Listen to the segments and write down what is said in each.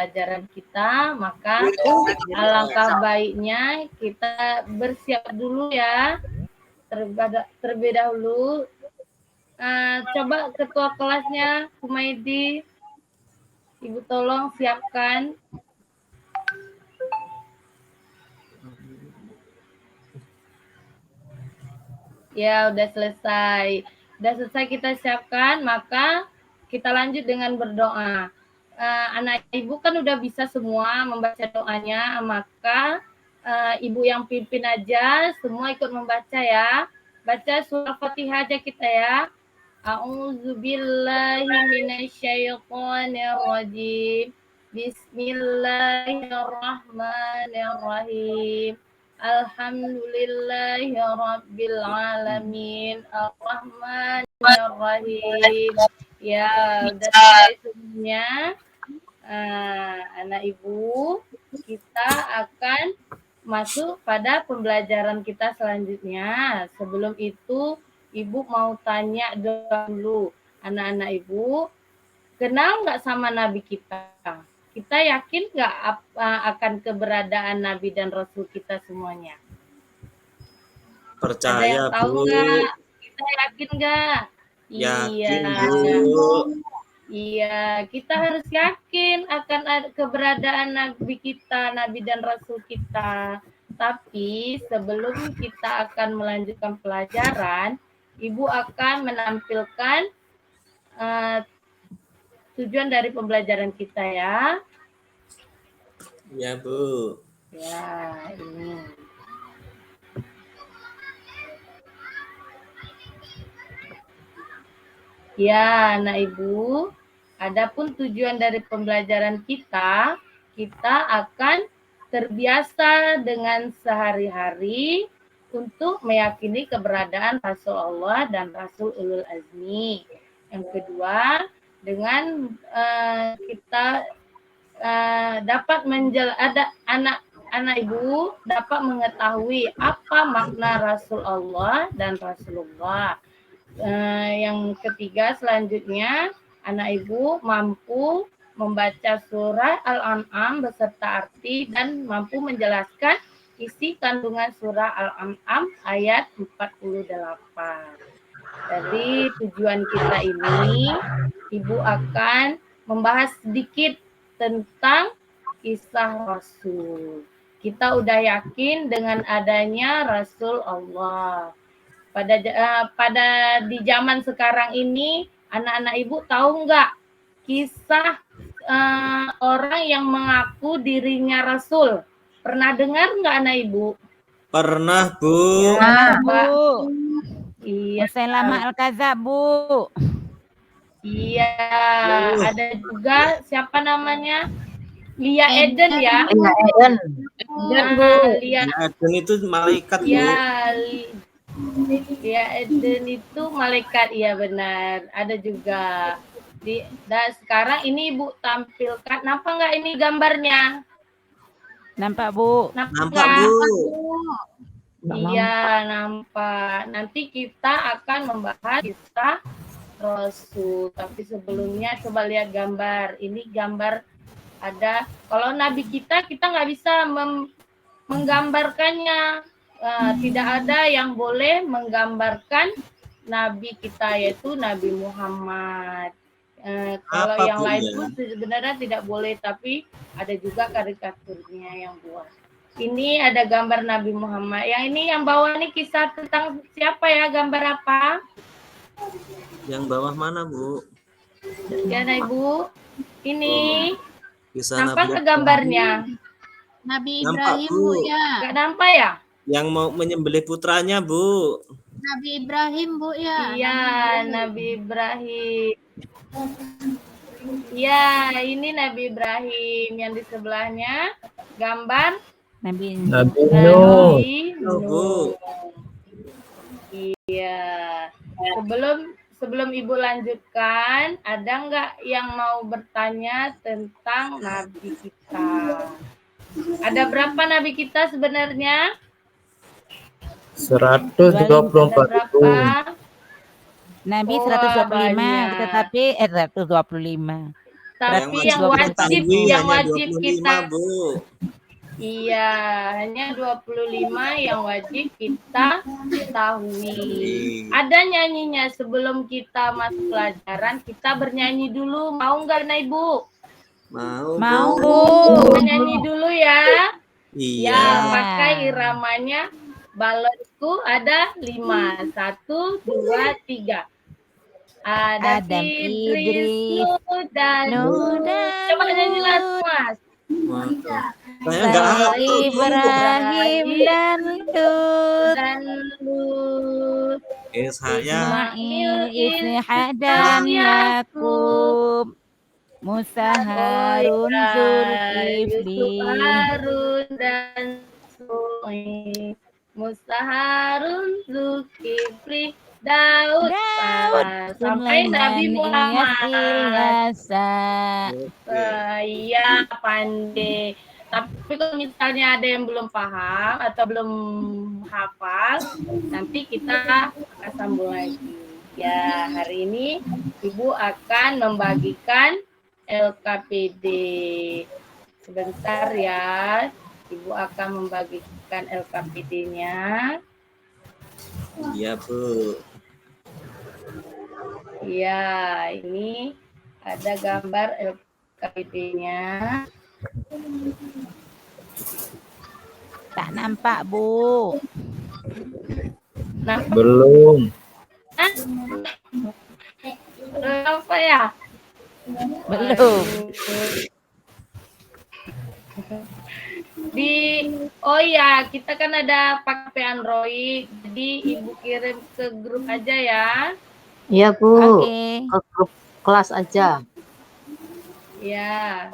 pembelajaran kita, maka alangkah baiknya kita bersiap dulu ya. Terlebih dahulu, coba ketua kelasnya Humaidi, Ibu tolong siapkan. Ya, udah selesai. Udah selesai kita siapkan, maka kita lanjut dengan berdoa. Anak ibu kan udah bisa semua membaca doanya, maka ibu yang pimpin aja, semua ikut membaca ya. Baca surah Fatihah aja kita ya. A'udzubillahi minasyaitonirrajim. Bismillahirrahmanirrahim. Alhamdulillahi rabbil alamin. Ar-Rahmanir-Rahim. Ya, udah selesai semuanya. Anak ibu, kita akan masuk pada pembelajaran kita selanjutnya. Sebelum itu, ibu mau tanya dulu. Anak-anak ibu, kenal nggak sama Nabi kita? Kita yakin nggak akan keberadaan Nabi dan Rasul kita semuanya? Percaya, ada yang tahu nggak? Kita yakin nggak? Yakin, iya. Bu. Iya, kita harus yakin akan keberadaan Nabi kita, Nabi dan Rasul kita. Tapi sebelum kita akan melanjutkan pelajaran, Ibu akan menampilkan tujuan dari pembelajaran kita ya. Ya, Bu. Ya, ini. Ya, anak ibu, adapun tujuan dari pembelajaran kita akan terbiasa dengan sehari-hari untuk meyakini keberadaan Rasul Allah dan Rasul Ulul Azmi. Yang kedua, dengan kita dapat anak ibu dapat mengetahui apa makna Rasul Allah dan Rasulullah. Yang ketiga selanjutnya, anak ibu mampu membaca surah Al-An'am beserta arti dan mampu menjelaskan isi kandungan surah Al-An'am ayat 48. Dari tujuan kita ini, ibu akan membahas sedikit tentang kisah Rasul. Kita udah yakin dengan adanya Rasul Allah. Pada di zaman sekarang ini, anak-anak ibu tahu nggak kisah orang yang mengaku dirinya Rasul? Pernah dengar nggak anak ibu? Pernah, Bu. Ya, Bu. Iya. Musailama Al-Kadzab, Bu. Iya, ada juga siapa namanya? Lia Eden ya. Lia Eden. Lia Eden itu malaikat, Bu. Ya, Lia Eden itu malaikat, iya benar. Ada juga. Dan sekarang ini Ibu tampilkan, nampak nggak ini gambarnya? Nampak, Bu. Nampak, Bu. Iya, nampak. Nanti kita akan membahas kisah Rasul. Tapi sebelumnya coba lihat gambar. Ini gambar ada. Kalau Nabi kita nggak bisa menggambarkannya. Tidak ada yang boleh menggambarkan Nabi kita, yaitu Nabi Muhammad. Kalau yang lain pun sebenarnya tidak boleh, tapi ada juga karikaturnya yang buat. Ini ada gambar Nabi Muhammad. Yang ini yang bawah ini kisah tentang siapa ya? Gambar apa? Yang bawah mana, Bu? Ya, nah, Ibu. Ini. Kisah nampak ke gambarnya? Nabi Ibrahim, Bu, ya. Nggak nampak ya? Yang mau menyembelih putranya, Bu. Nabi Ibrahim, Bu, ya. Iya, Nabi Ibrahim. Ya, ini Nabi Ibrahim. Yang di sebelahnya gambar Nabi Nuh. Bu. Iya. Sebelum Ibu lanjutkan, ada nggak yang mau bertanya tentang Nabi kita? Ada berapa Nabi kita sebenarnya? 124. Nabi 125, banyak. tetapi 125. Tapi Yang yang wajib kita wajib, ketahui yang hanya wajib 25, kita, Bu. iya, hanya 25 yang wajib kita ketahui. Ada nyanyinya sebelum kita masuk pelajaran, kita bernyanyi dulu. Mau nggak, Nah Ibu? Mau, Bu. Bu. Kita nyanyi dulu ya. Iya. Ya, pakai iramanya. Balonku ada 5. 1, 2, 3. Ada Adam Idris, Idris, Nuh, dan Nuh Lut. dan Coba nyanyi lagi, Lut, Mas. Waduh. Saya nggak hafal, Bu. Ibrahim dan Lut, Dan Lut. Saya Ismail, Ishak Ishak dan dan Yakub. Yakub, Musa, Oh Harun, iya, Yusuf, Zulkifli, Harun, dan Sui. Musa, Harun, Zulkifli, Daud. Daud, Sampai Nabi Sulaiman, Ilyas, Muhammad. Ilyasa. oke. Iya, pandai. Tapi kalau misalnya ada yang belum paham atau belum hafal, nanti kita akan sambung lagi. Ya, hari ini Ibu akan membagikan LKPD. Sebentar ya, Ibu akan membagikan LKPD-nya. Iya, Bu. Iya, ini ada gambar LKPD-nya. Tak nampak, Bu. Nampak Belum. apa ya? Belum. Oh ya, kita kan ada pakai Android, jadi Ibu kirim ke grup aja ya. Iya, Bu. Oke. Ke grup kelas aja. Ya.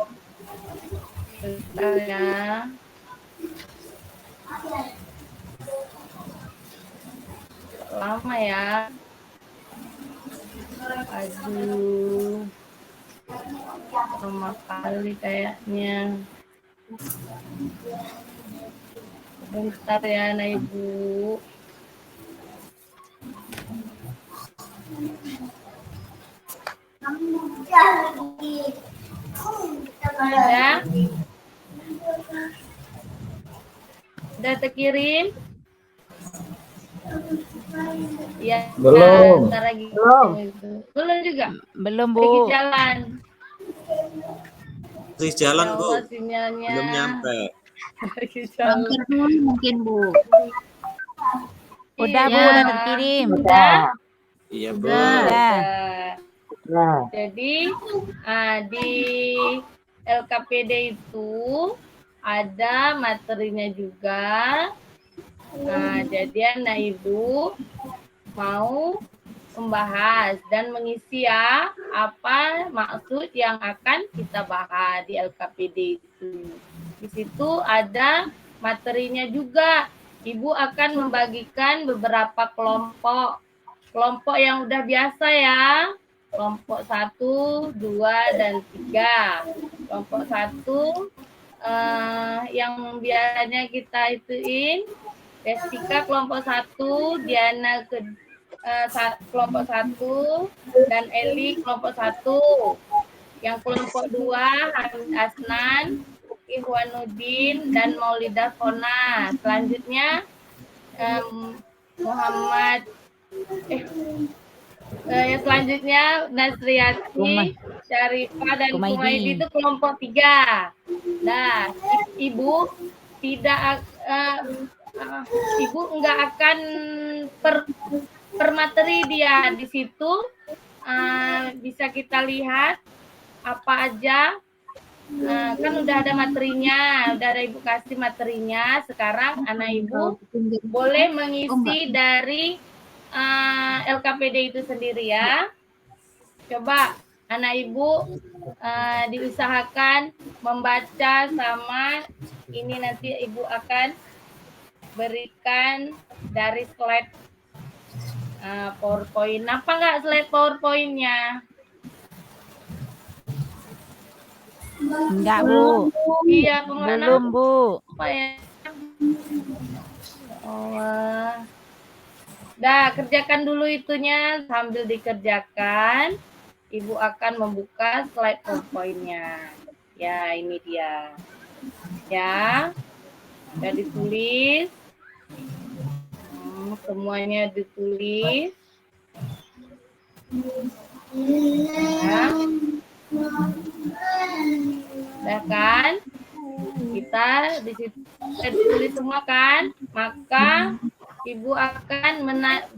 Bentar ya. Lama ya. Aduh. Lama kali kayaknya. Bentar ya, Nah Ibu. Ada? Udah terkirim? Ya, Belum. bentar lagi. Belum. Belum juga? Belum, Lagi Bu. jalan. Terus jalan, Ya Bu. Allah, sinyalnya. Belum nyampe. Lagi jalan. Mampir dulu mungkin, Bu. Udah, Bu, Iya. udah terkirim. Udah? Iya, Bu. Udah. Udah. Nah, Jadi di LKPD itu ada materinya juga. Nah, jadi Nah Ibu mau membahas dan mengisi ya apa maksud yang akan kita bahas di LKPD itu. Di situ ada materinya juga. Ibu akan membagikan beberapa kelompok. Kelompok yang udah biasa ya. Kelompok 1, 2, dan 3. Kelompok 1 yang biasanya kita ituin. Jessica kelompok 1, Diana kelompok 1, dan Eli kelompok 1. Yang kelompok 2, Hamid Asnan, Ihwanuddin, dan Maulida Fona. Selanjutnya yang selanjutnya Nasriati, Syarifah, dan Kumaidi itu kelompok 3. Nah, Ibu tidak Ibu enggak akan per materi dia di situ. Bisa kita lihat apa aja. Kan udah ada materinya, udah ada Ibu kasih materinya. Sekarang anak Ibu boleh mengisi dari LKPD itu sendiri ya. Coba anak Ibu diusahakan membaca sama ini, nanti Ibu akan berikan dari slide PowerPoint. Apa enggak slide PowerPoint-nya? Enggak, Bu. Iya, Belum, Bu. apa ya? Oh, dah, kerjakan dulu itunya sambil dikerjakan. Ibu akan membuka slide PowerPoint-nya. Ya, ini dia. Ya, udah ditulis. Semuanya ditulis. Ya. Udah kan? Kita di situ ditulis semua kan? Maka Ibu akan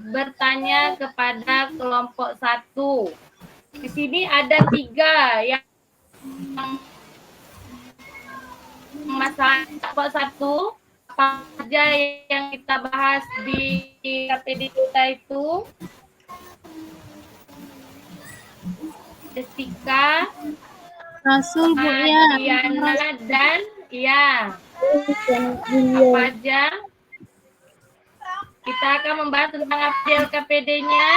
bertanya kepada kelompok 1. Di sini ada 3 yang masalah kelompok 1. Apa saja yang kita bahas di KPD kita itu? Jessica, Rasul Bu ya. Diana, dan ya. Apa aja? Kita akan membahas tentang apa di LKPD-nya?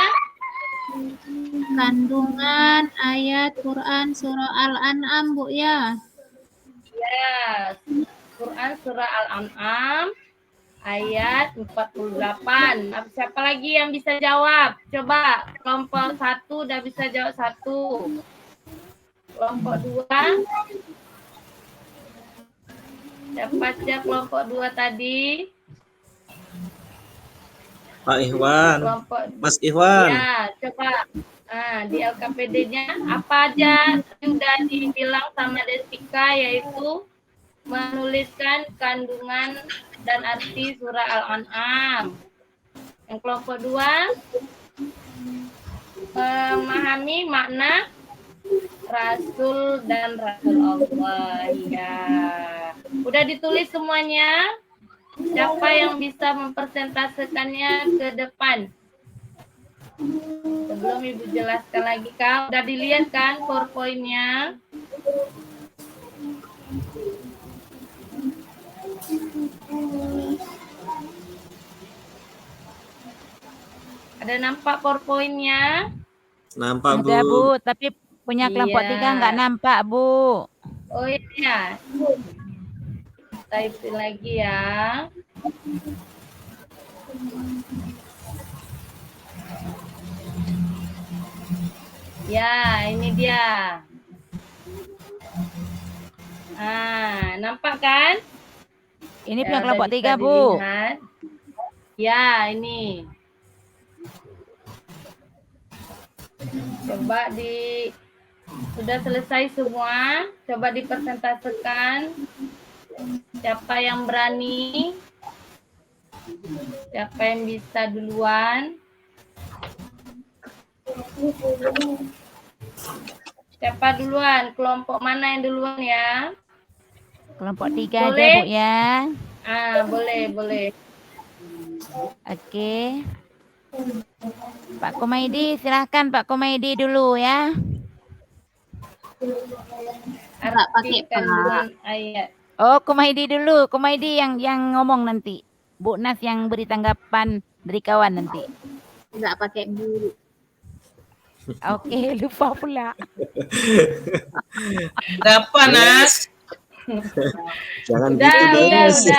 Kandungan ayat Quran surah Al-An'am Bu ya. Ya, Quran surah Al-An'am ayat 48. Siapa lagi yang bisa jawab? Coba, kelompok 1 udah bisa jawab 1. Kelompok 2. Siapa aja kelompok 2 tadi? Pak Ikhwan, Kelompok Mas Ikhwan. Ya, coba. Di LKPD-nya apa aja yang udah dibilang sama Destika, yaitu menuliskan kandungan dan arti surah Al-An'am. Yang kelompok 2 memahami makna Rasul dan Rasul Allah. Ya, udah ditulis semuanya. Siapa yang bisa mempresentasikannya ke depan? Sebelum Ibu jelaskan lagi, Kak. Udah dilihat kan PowerPoint-nya? Ada nampak PowerPoint-nya? Nampak, Bu. Ada Bu, tapi punya kelompok Iya. 3 nggak nampak Bu. Oh iya. Type lagi ya. Ya, ini dia. Nampak kan? Ini Ya, punya kelompok udah 3 bisa Bu. dilihat. Ya, ini. Coba sudah selesai semua. Coba dipresentasikan. Siapa yang berani? Siapa yang bisa duluan? Siapa duluan? Kelompok mana yang duluan ya? Kelompok 3 aja Boleh? Bu ya. Boleh. Oke. Pak Komaidi, silahkan Pak Komaidi dulu ya. Enggak Arti pakai kandungan ayat. Oh, Komaidi dulu. Komaidi yang ngomong nanti. Bu Nas yang beri tanggapan dari kawan nanti. Enggak pakai Bu. Oke, lupa pula. Berapa, Nas? Jangan Udah, gitu, udah. Mas.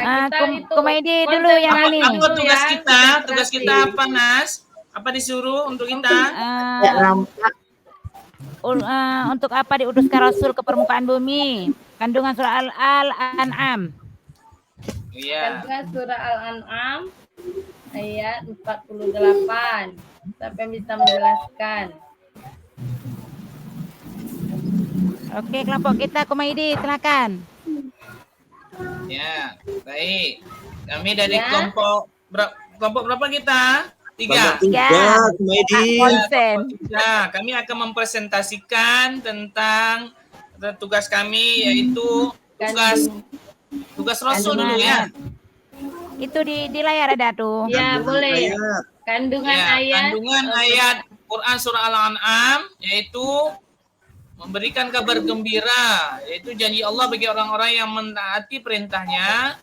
Ah, Kita hitung Komaidi dulu yang konsentrasi ini. Apa tugas ya, kita? Tugas konsentrasi. kita apa, Nas? Apa disuruh untuk kita? Nggak nampak. Untuk apa diutuskan Rasul ke permukaan bumi? Kandungan surah Al-An'am. Iya. Kandungan surah Al-An'am ayat 48. Siapa yang bisa menjelaskan? Oke, kelompok kita Komaidi, silakan. Ya, baik. Kami dari Ya. kelompok berapa kita? 3. Kelompok 3, Kumaidi. Konsen. Nah, kami akan mempresentasikan tentang tugas kami, yaitu tugas Rasul dulu ya. Itu di layar ada tuh. Ya, boleh. Ayat. Kandungan Ya, ayat. kandungan ayat Quran surah Al-An'am, yaitu memberikan kabar gembira, yaitu janji Allah bagi orang-orang yang menaati perintahnya.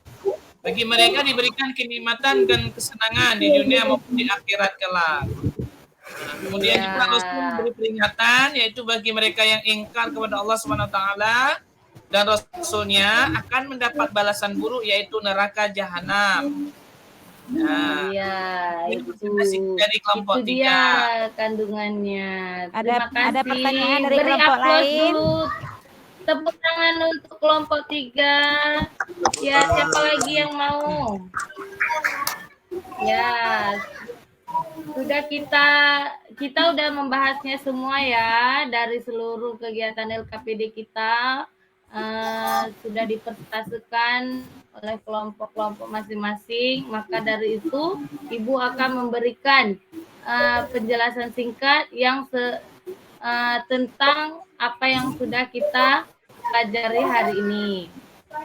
Bagi mereka diberikan kenikmatan dan kesenangan di dunia maupun di akhirat kelak. Nah, kemudian Ya. juga Rasul memberi peringatan, yaitu bagi mereka yang ingkar kepada Allah SWT dan Rasulnya akan mendapat balasan buruk, yaitu neraka jahanam. Nah, Iya, ini itu. presentasi dari kelompok Itu dia 3. kandungannya. Ada Terima kasih. pertanyaan dari Beri kelompok aplaus lain? dulu. Tepuk tangan untuk kelompok 3. Ya, siapa lagi yang mau? Ya, sudah kita udah membahasnya semua ya dari seluruh kegiatan LKPD kita. Sudah dipresentasikan oleh kelompok-kelompok masing-masing. Maka dari itu Ibu akan memberikan penjelasan singkat yang tentang apa yang sudah kita pelajari hari ini.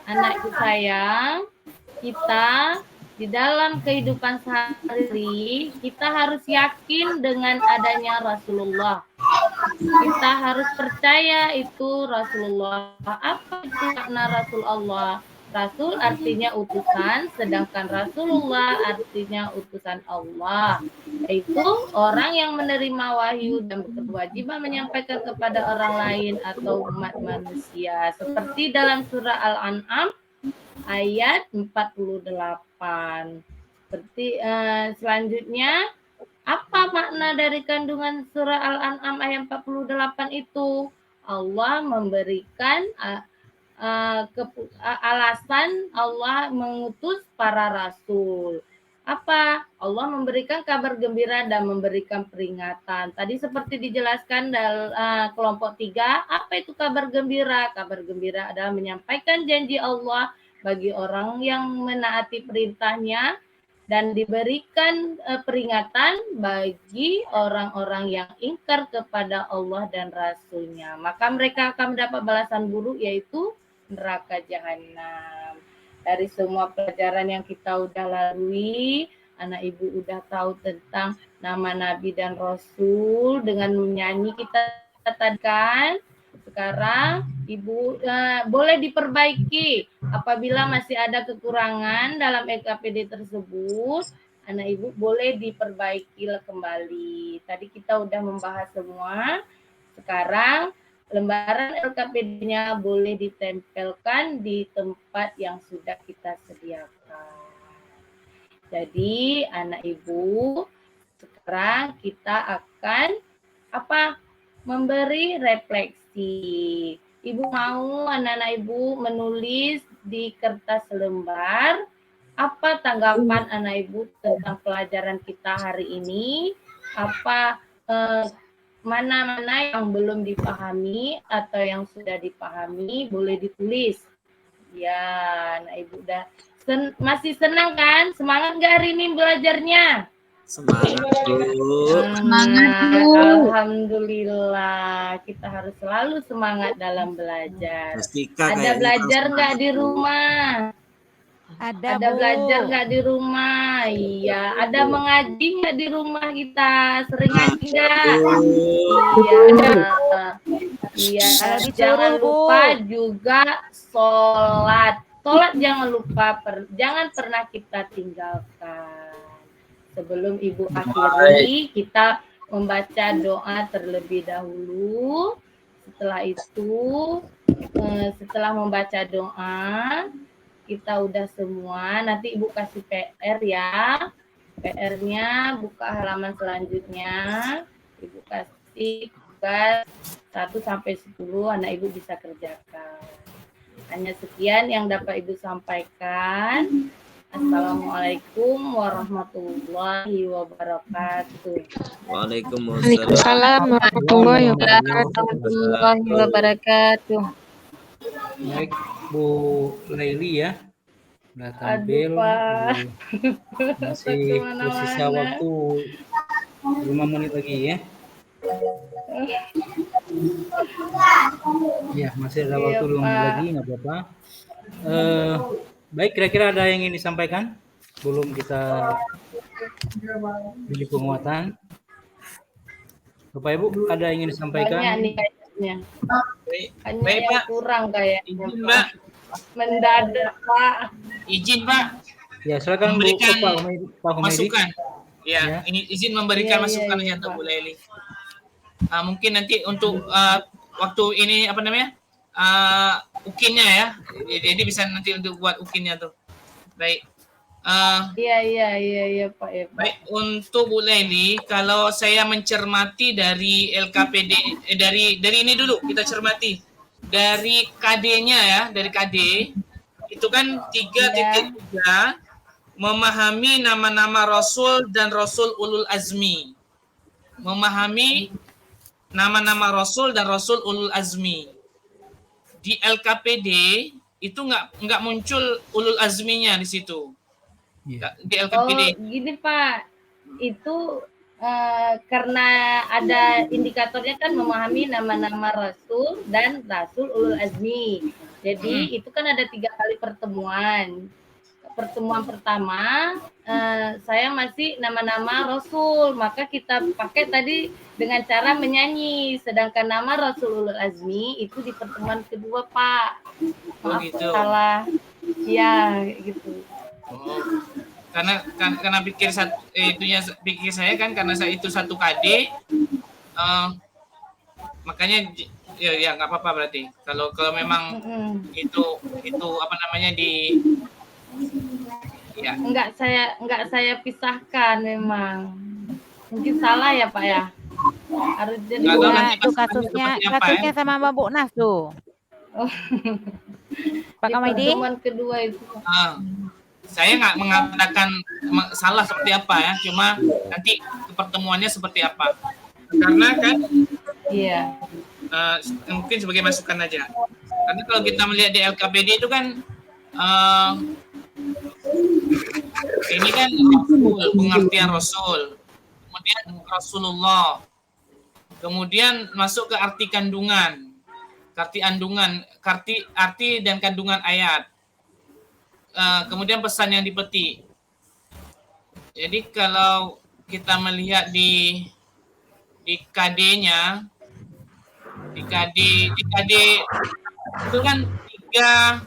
Anakku sayang, kita di dalam kehidupan sehari-hari kita harus yakin dengan adanya Rasulullah. Kita harus percaya itu Rasulullah. Apa itu makna Rasulullah? Rasul artinya utusan, sedangkan Rasulullah artinya utusan Allah. Yaitu orang yang menerima wahyu dan berkewajiban menyampaikan kepada orang lain atau umat manusia. Seperti dalam surah Al-An'am ayat 48. Seperti selanjutnya, apa makna dari kandungan surah Al-An'am ayat 48 itu? Allah memberikan alasan Allah mengutus para rasul. Apa? Allah memberikan kabar gembira dan memberikan peringatan. Tadi seperti dijelaskan dalam kelompok 3, apa itu kabar gembira? Kabar gembira adalah menyampaikan janji Allah bagi orang yang menaati perintahnya dan diberikan peringatan bagi orang-orang yang ingkar kepada Allah dan Rasul-Nya. Maka mereka akan mendapat balasan buruk, yaitu neraka jahanam. Dari semua pelajaran yang kita udah lalui, anak ibu udah tahu tentang nama Nabi dan Rasul dengan menyanyi kita tadi kan. Sekarang ibu boleh diperbaiki apabila masih ada kekurangan dalam LKPD tersebut. Anak ibu boleh diperbaiki kembali. Tadi kita udah membahas semua. Sekarang lembaran LKPD-nya boleh ditempelkan di tempat yang sudah kita sediakan. Jadi anak ibu, sekarang kita akan memberi refleksi. Ibu mau anak-anak ibu menulis di kertas lembar apa tanggapan anak ibu tentang pelajaran kita hari ini, apa mana-mana yang belum dipahami atau yang sudah dipahami boleh ditulis. Ya, anak ibu udah masih senang kan? Semangat nggak hari ini belajarnya? Semangat, Bu. Semangat, Bu. Alhamdulillah, kita harus selalu semangat dalam belajar. Mustika Ada kayaknya belajar harus nggak di semangat, Bu. rumah? Ada, Ada Bu. belajar nggak di rumah? Iya. Ada mengaji nggak di rumah kita? Sering ngaji nggak? Iya. Iya. Kalau disuruh, Jangan Bu. lupa juga sholat. Sholat jangan lupa, jangan pernah kita tinggalkan. Sebelum ibu akhiri, kita membaca doa terlebih dahulu. Setelah itu, setelah membaca doa, kita udah semua. Nanti ibu kasih PR ya. PR-nya buka halaman selanjutnya. Ibu kasih tugas 1 sampai 10, anak ibu bisa kerjakan. Hanya sekian yang dapat ibu sampaikan. Assalamualaikum warahmatullahi wabarakatuh. Waalaikumsalam warahmatullahi wabarakatuh. Baik, Bu Laili ya. Udah tampil. Aduh, Pak. Masih Kemana-mana. bersisa waktu 5 menit lagi ya. Ya, masih ada waktu 5 menit lagi, nggak apa-apa. Baik, kira-kira ada yang ingin disampaikan sebelum kita beli penguatan? Bapak Ibu, ada yang ingin disampaikan? Banyak nih kayaknya. Baik, Hanya baik yang Pak. kurang kayaknya. Izin Pak. Mendadak, Pak. Izin Pak. Ya, silakan Bu, Memberikan Pak Humaydi. Masukan. Ya, Ya. ini izin memberikan Iya, masukan iya, ya untuk Pak. Bu Laili. Mungkin nanti untuk waktu ini apa namanya? Ukinnya ya. Jadi bisa nanti untuk buat ukinnya tuh. Baik. Iya Pak ya Pak. Baik, untuk Bu Leli, kalau saya mencermati dari LKPD, dari ini dulu kita cermati. Dari KD-nya ya, dari KD, itu kan 3.3 memahami nama-nama Rasul dan Rasul Ulul Azmi. Memahami nama-nama Rasul dan Rasul Ulul Azmi. Di LKPD itu nggak muncul Ulul Azminya di situ. Di LKPD. Oh, gini Pak, itu karena ada indikatornya kan memahami nama-nama Rasul dan Rasul Ulul Azmi. Jadi itu kan ada 3 kali pertemuan. Pertemuan pertama saya masih nama-nama Rasul, maka kita pakai tadi dengan cara menyanyi. Sedangkan nama Rasul Ulul Azmi itu di pertemuan kedua Pak. Maaf gitu. salah. Ya gitu. Oh. Karena pikir saya kan karena saya itu 1 KD, makanya ya nggak apa-apa berarti. Kalau memang itu apa namanya ya. Enggak saya pisahkan memang. Mungkin salah ya Pak ya. Harus jadi itu kasusnya sama Mbak Bu Nas tuh. Oh. Pak Kamadi. Pertemuan kedua itu. Saya nggak mengatakan salah seperti apa ya, cuma nanti pertemuannya seperti apa. Karena kan, iya, mungkin sebagai masukan aja. Karena kalau kita melihat di LKPD itu kan, ini kan Rasul, pengertian Rasul, kemudian Rasulullah, kemudian masuk ke arti kandungan, arti dan kandungan ayat. Kemudian pesan yang dipetik. Jadi kalau kita melihat di KD-nya, di KD itu kan 3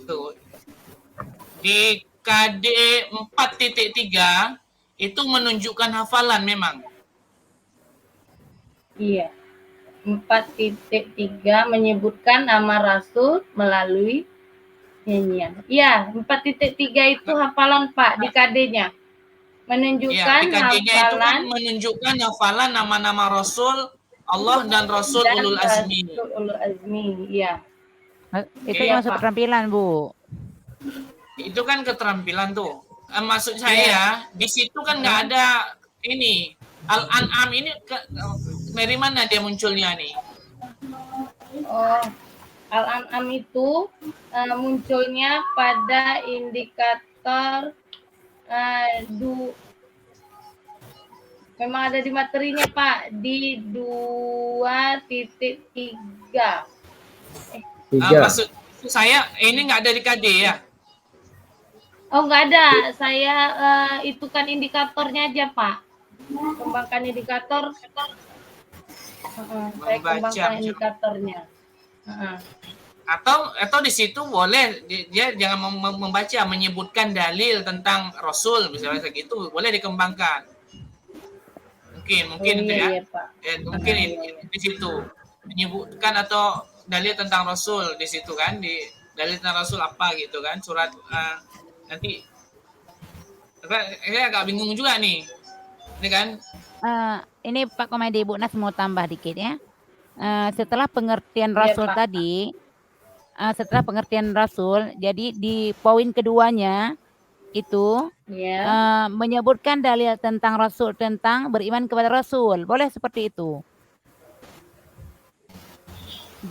tuh. Di KD 4.3 itu menunjukkan hafalan memang. Iya. 4.3 menyebutkan nama Rasul melalui nyanyian. Iya, 4.3 itu hafalan Pak di KD-nya. Menunjukkan di KD-nya itu kan menunjukkan hafalan nama-nama Rasul Allah dan Rasul Ulul Azmi. Rasul Ulul Azmi, iya. Itu masuk keterampilan, Bu. Itu kan keterampilan tuh. Maksud saya di situ kan nggak ada ini Al-An'am ini dari mana dia munculnya nih? Oh, Al-An'am itu munculnya pada indikator memang ada di materinya Pak di 2.3. Maksud saya ini nggak ada di KD ya? Oh nggak ada, saya itu kan indikatornya aja Pak. Kembangkan indikator. Saya kembangkan indikatornya. Atau di situ boleh dia jangan membaca menyebutkan dalil tentang Rasul misalnya segitu boleh dikembangkan. Mungkin itu ya. Mungkin di situ menyebutkan atau dalil tentang Rasul di situ kan di dalil tentang Rasul apa gitu kan surat nanti saya agak bingung juga nih. Ini kan ini Pak Komedi Bu Nas mau tambah dikit ya. Setelah pengertian Rasul tadi, jadi di poin keduanya itu menyebutkan dalil tentang Rasul, tentang beriman kepada Rasul. Boleh seperti itu.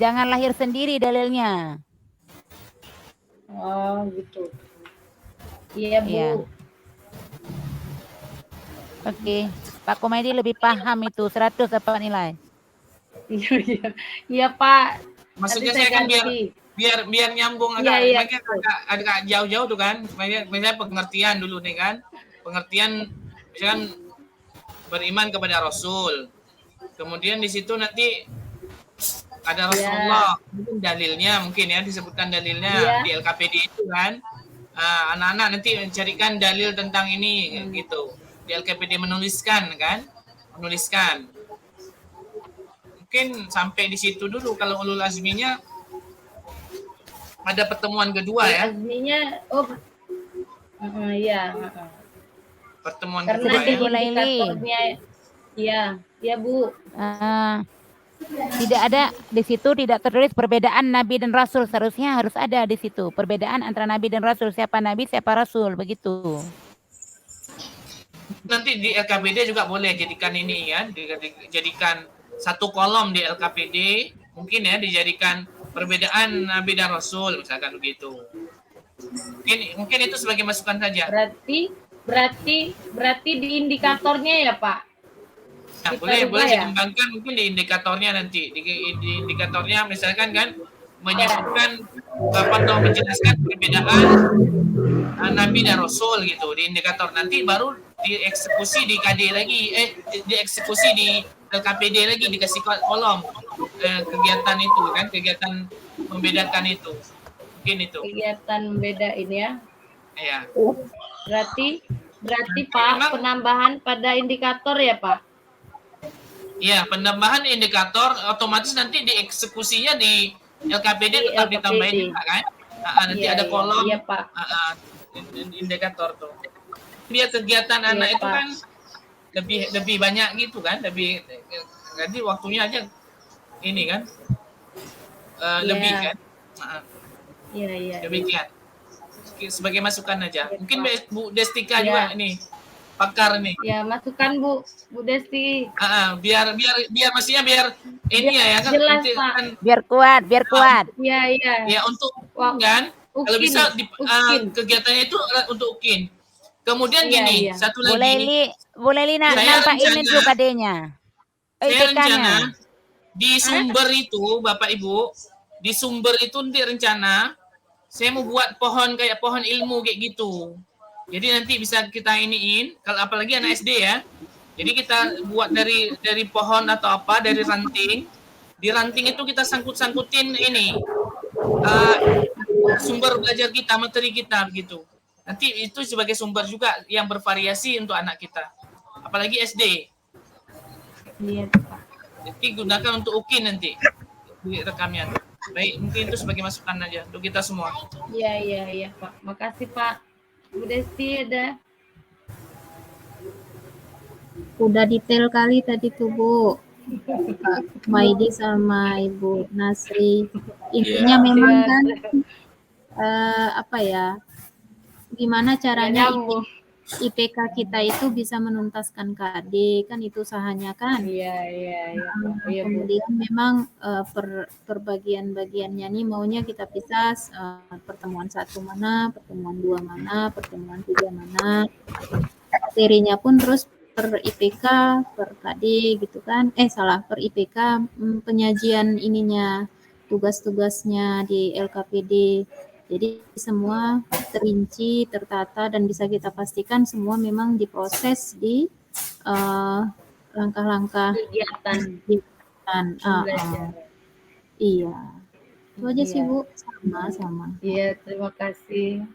Jangan lahir sendiri dalilnya. Oh gitu. Iya Bu. Iya. Oke, Pak Komedi lebih paham itu 100 dapat nilai. Iya Pak. Maksudnya saya kan biar nyambung agak jauh-jauh tuh kan. Misalnya pengertian dulu nih kan. Pengertian misalkan beriman kepada Rasul. Kemudian di situ nanti ada Rasulullah. Mungkin dalilnya mungkin ya disebutkan dalilnya di LKPD itu kan. Anak-anak nanti mencarikan dalil tentang ini gitu. Di LKPD menuliskan. Mungkin sampai di situ dulu kalau ulul azminya Ada pertemuan kedua ya. Azminya, iya. Pertemuan Karena kedua di ya. indikatornya, ya Bu. Tidak ada di situ, tidak tertulis perbedaan Nabi dan Rasul. Seharusnya harus ada di situ perbedaan antara Nabi dan Rasul. Siapa Nabi, siapa Rasul, begitu. Nanti di LKPD juga boleh jadikan ini ya, dijadikan satu kolom di LKPD, mungkin ya dijadikan perbedaan Nabi dan Rasul, misalkan begitu. Mungkin itu sebagai masukan saja. Berarti di indikatornya ya Pak. Nah, boleh dikembangkan mungkin di indikatornya nanti. Di indikatornya misalkan kan menyebutkan atau menjelaskan perbedaan Nabi dan Rasul gitu di indikator, nanti baru dieksekusi di KD lagi, dieksekusi di LKPD lagi, dikasih kolom kegiatan itu kan, kegiatan membedakan itu, mungkin itu. Kegiatan beda ini ya. Iya. Berarti Pak penambahan pada indikator ya Pak? Iya, penambahan indikator otomatis nanti dieksekusinya di LKPD tetap ditambahin juga kan? Nanti ada kolom Pak. Indikator tuh. Biar kegiatan anak itu kan lebih banyak gitu kan, jadi waktunya aja ini kan lebih kan. Iya. Demikian. Sebagai masukan aja. Mungkin Bu Destika juga ini pakar nih. Ya, masukan Bu Desti. Biar maksudnya biar ini ya kan, jelas, nanti, Pak. kan Biar kuat. Iya. Ya untuk kan kalau bisa kegiatannya itu untuk UKIN. Kemudian gini, satu lagi. Boleh Li nampakin dulu KD-nya. Saya rencana di sumber itu, Bapak Ibu, di sumber itu nanti rencana saya mau buat pohon kayak pohon ilmu kayak gitu. Jadi nanti bisa kita iniin, kalau apalagi anak SD ya. Jadi kita buat dari pohon atau apa, dari ranting. Di ranting itu kita sangkut-sangkutin ini sumber belajar kita, materi kita begitu. Nanti itu sebagai sumber juga yang bervariasi untuk anak kita. Apalagi SD. Iya, Pak. Jadi gunakan untuk UKIN nanti di rekamnya. Baik, mungkin itu sebagai masukan aja untuk kita semua. Iya, Pak. Makasih, Pak. Bu Desti ada. Udah detail kali tadi tuh Bu. Pak Maidi sama Ibu Nasri. Intinya memang kan gimana caranya IPK kita itu bisa menuntaskan KD, kan itu usahanya kan. Iya. Kemudian memang perbagian-bagiannya nih maunya kita pisah pertemuan 1 mana, pertemuan 2 mana, pertemuan 3 mana. Materinya pun terus per IPK, per KD gitu kan. Per IPK penyajian ininya, tugas-tugasnya di LKPD. Jadi semua terinci, tertata, dan bisa kita pastikan semua memang diproses di langkah-langkah kegiatan. Iya. Itu aja sih Bu, sama-sama. Iya, terima kasih.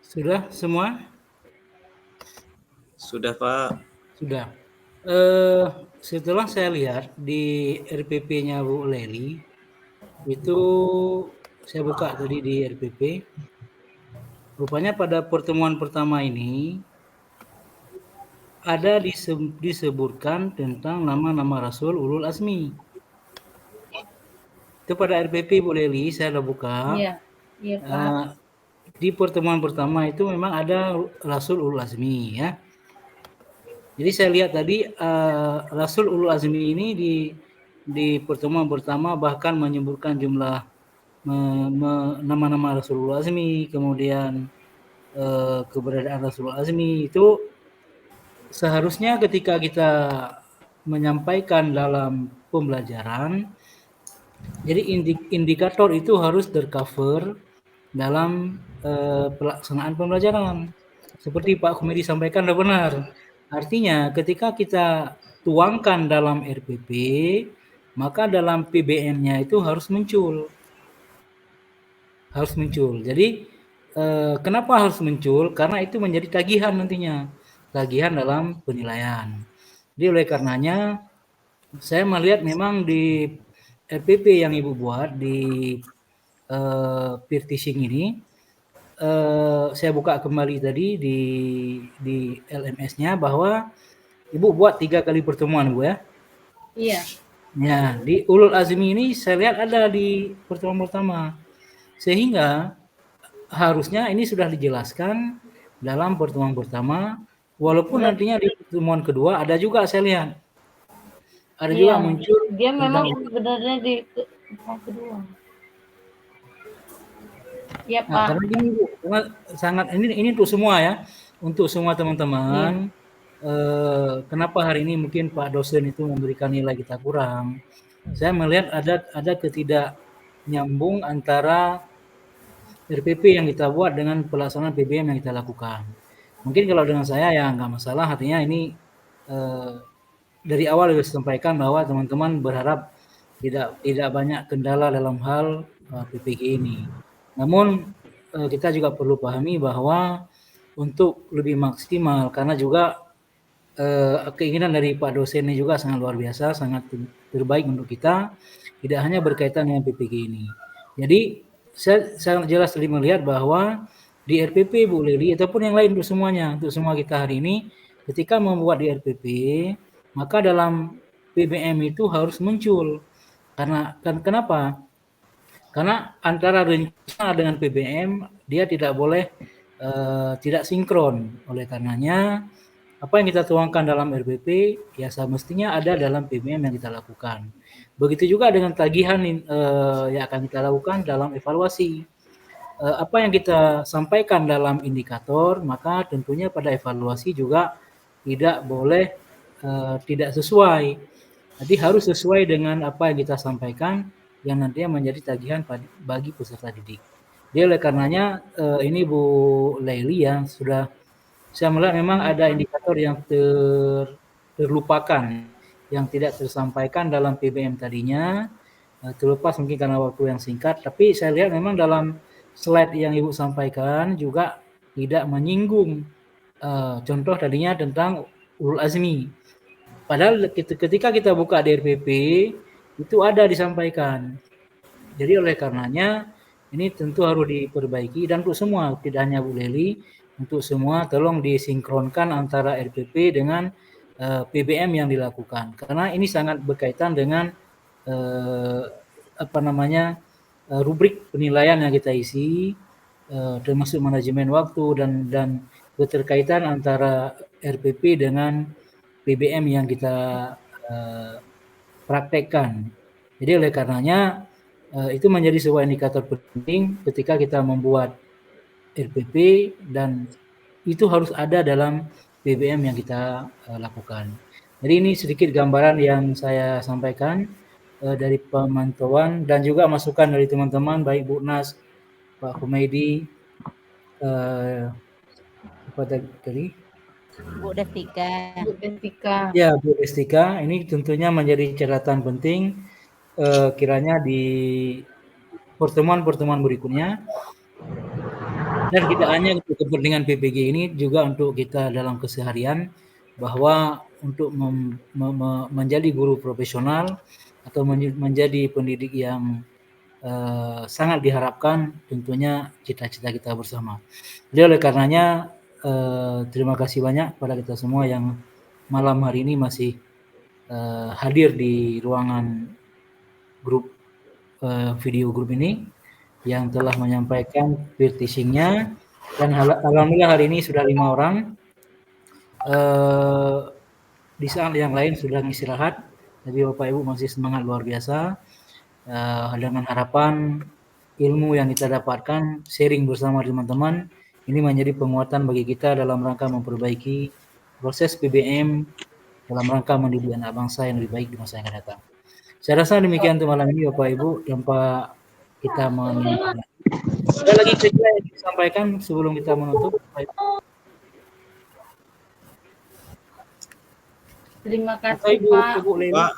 Sudah semua? Sudah Pak. Sudah. Setelah saya lihat di RPP-nya Bu Leli, itu saya buka tadi di RPP, rupanya pada pertemuan pertama ini ada disebutkan tentang nama-nama Rasul Ulul Azmi. Itu pada RPP Bu Leli, saya udah buka. Iya, Pak. Di pertemuan pertama itu memang ada Rasul Ulul Azmi ya. Jadi saya lihat tadi Rasul Ulul Azmi ini di pertemuan pertama bahkan menyebutkan jumlah nama-nama Rasul Ulul Azmi, kemudian keberadaan Rasul Ulul Azmi itu seharusnya ketika kita menyampaikan dalam pembelajaran, jadi indikator itu harus tercover dalam pelaksanaan pembelajaran. Seperti Pak Kumedi sampaikan sudah benar. Artinya ketika kita tuangkan dalam RPP, maka dalam PBN-nya itu harus muncul. Jadi kenapa harus muncul? Karena itu menjadi tagihan nantinya. Tagihan dalam penilaian. Jadi oleh karenanya saya melihat memang di RPP yang Ibu buat di peer teaching ini, saya buka kembali tadi di LMS-nya bahwa Ibu buat 3 kali pertemuan, Bu ya? Iya. Ya, di ulul azmi ini saya lihat ada di pertemuan pertama. Sehingga harusnya ini sudah dijelaskan dalam pertemuan pertama, walaupun nantinya di pertemuan kedua ada juga saya lihat. Ada juga muncul Dia memang tentang sebenarnya di pertemuan kedua. Ya, Nah, Pak. karena gini Bu, karena sangat ini untuk semua ya, untuk semua teman-teman. Kenapa hari ini mungkin Pak dosen itu memberikan nilai kita kurang? Saya melihat ada ketidaknyambung antara RPP yang kita buat dengan pelaksanaan PBM yang kita lakukan. Mungkin kalau dengan saya ya nggak masalah, artinya ini dari awal sudah disampaikan bahwa teman-teman berharap tidak banyak kendala dalam hal PPG ini. Namun kita juga perlu pahami bahwa untuk lebih maksimal, karena juga keinginan dari Pak dosen ini juga sangat luar biasa, sangat terbaik untuk kita, tidak hanya berkaitan dengan PPG ini. Jadi saya sangat jelas tadi melihat bahwa di RPP Bu Leli ataupun yang lain untuk semuanya, untuk semua kita hari ini, ketika membuat di RPP, maka dalam PBM itu harus muncul. Kenapa? Karena antara rencana dengan PBM dia tidak boleh tidak sinkron. Oleh karenanya apa yang kita tuangkan dalam RPP ya semestinya ada dalam PBM yang kita lakukan. Begitu juga dengan tagihan yang akan kita lakukan dalam evaluasi. Apa yang kita sampaikan dalam indikator, maka tentunya pada evaluasi juga tidak boleh tidak sesuai. Jadi harus sesuai dengan apa yang kita sampaikan yang nantinya menjadi tagihan bagi peserta didik. Jadi oleh karenanya ini Bu Leili yang sudah saya melihat memang ada indikator yang terlupakan, yang tidak tersampaikan dalam PBM tadinya, terlepas mungkin karena waktu yang singkat, tapi saya lihat memang dalam slide yang Ibu sampaikan juga tidak menyinggung contoh tadinya tentang ulul azmi. Padahal ketika kita buka di RPP, itu ada disampaikan. Jadi oleh karenanya, ini tentu harus diperbaiki, dan untuk semua, tidak hanya Bu Leli, untuk semua tolong disinkronkan antara RPP dengan PBM yang dilakukan. Karena ini sangat berkaitan dengan rubrik penilaian yang kita isi, termasuk manajemen waktu dan keterkaitan antara RPP dengan PBM yang kita praktekkan. Jadi oleh karenanya itu menjadi sebuah indikator penting ketika kita membuat RPP, dan itu harus ada dalam PBM yang kita lakukan. Jadi ini sedikit gambaran yang saya sampaikan dari pemantauan dan juga masukan dari teman-teman baik Bu Nas, Pak Humaydi, apa tadi? Bu Destika. Bu Destika. Ya, Bu Destika, ini tentunya menjadi catatan penting kiranya di pertemuan-pertemuan berikutnya. Dan tidak hanya untuk kepentingan PPG ini, juga untuk kita dalam keseharian, bahwa untuk menjadi guru profesional atau menjadi pendidik yang sangat diharapkan, tentunya cita-cita kita bersama. Jadi oleh karenanya terima kasih banyak pada kita semua yang malam hari ini masih hadir di ruangan grup video grup ini, yang telah menyampaikan peer teaching-nya, dan alhamdulillah hari ini sudah 5 orang. Di saat yang lain sudah istirahat, tapi Bapak Ibu masih semangat luar biasa. Dengan harapan ilmu yang kita dapatkan, sharing bersama teman-teman, ini menjadi penguatan bagi kita dalam rangka memperbaiki proses PBM dalam rangka mendidik anak bangsa yang lebih baik di masa yang akan datang. Saya rasa demikian untuk malam ini Bapak Ibu, tanpa kita menutup. Ada lagi cerita yang disampaikan sebelum kita menutup? Terima kasih Pak. Ibu Leli.